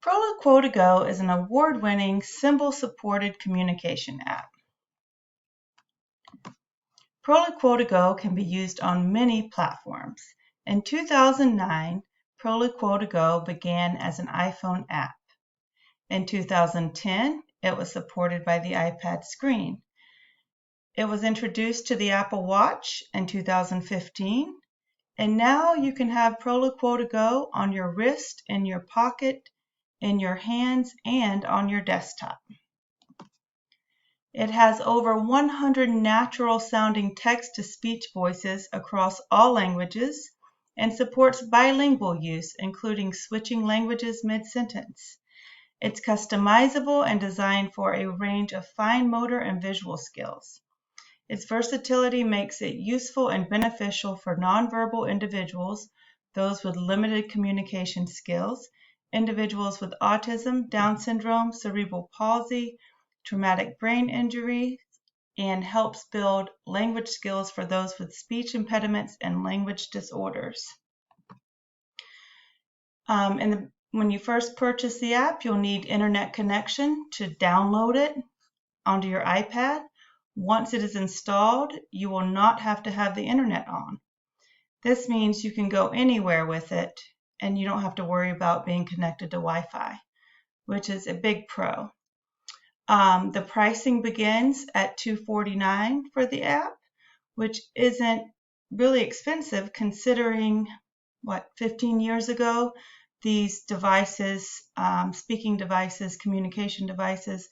Proloquo2Go is an award-winning symbol-supported communication app. Proloquo2Go can be used on many platforms. In 2009, Proloquo2Go began as an iPhone app. In 2010, it was supported by the iPad screen. It was introduced to the Apple Watch in 2015, and now you can have Proloquo2Go on your wrist, in your pocket, in your hands, and on your desktop. It has over 100 natural sounding text-to-speech voices across all languages and supports bilingual use, including switching languages mid-sentence. It's customizable and designed for a range of fine motor and visual skills. Its versatility makes it useful and beneficial for nonverbal individuals, those with limited communication skills, individuals with autism, Down syndrome, cerebral palsy, traumatic brain injury, and helps build language skills for those with speech impediments and language disorders. When you first purchase the app, you'll need internet connection to download it onto your iPad. Once it is installed, you will not have to have the internet on. This means you can go anywhere with it and you don't have to worry about being connected to Wi-Fi, which is a big pro. The pricing begins at $249 for the app, which isn't really expensive considering 15 years ago, these devices, speaking devices, communication devices,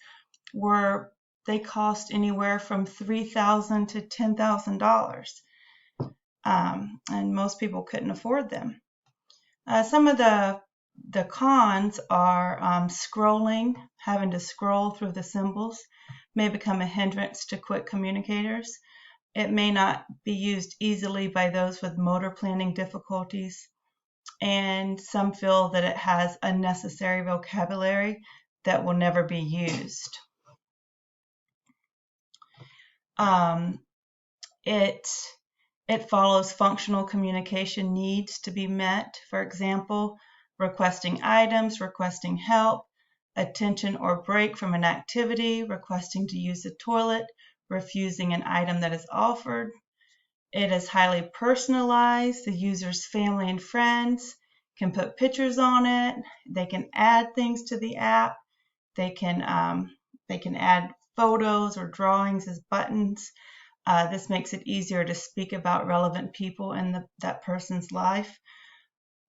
they cost anywhere from $3,000 to $10,000, and most people couldn't afford them. Some of the cons are scrolling, having to scroll through the symbols may become a hindrance to quick communicators. It may not be used easily by those with motor planning difficulties, and some feel that it has unnecessary vocabulary that will never be used. It follows functional communication needs to be met. For example, requesting items, requesting help, attention or break from an activity, requesting to use the toilet, refusing an item that is offered. It is highly personalized. The user's family and friends can put pictures on it. They can add things to the app. They can add photos or drawings as buttons. This makes it easier to speak about relevant people in that person's life.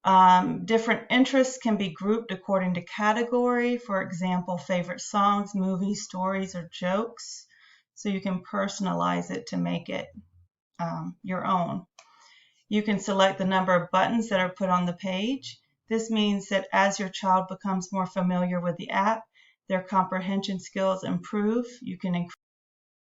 Different interests can be grouped according to category. For example, favorite songs, movies, stories, or jokes. So you can personalize it to make it your own. You can select the number of buttons that are put on the page. This means that as your child becomes more familiar with the app, their comprehension skills improve. You can increase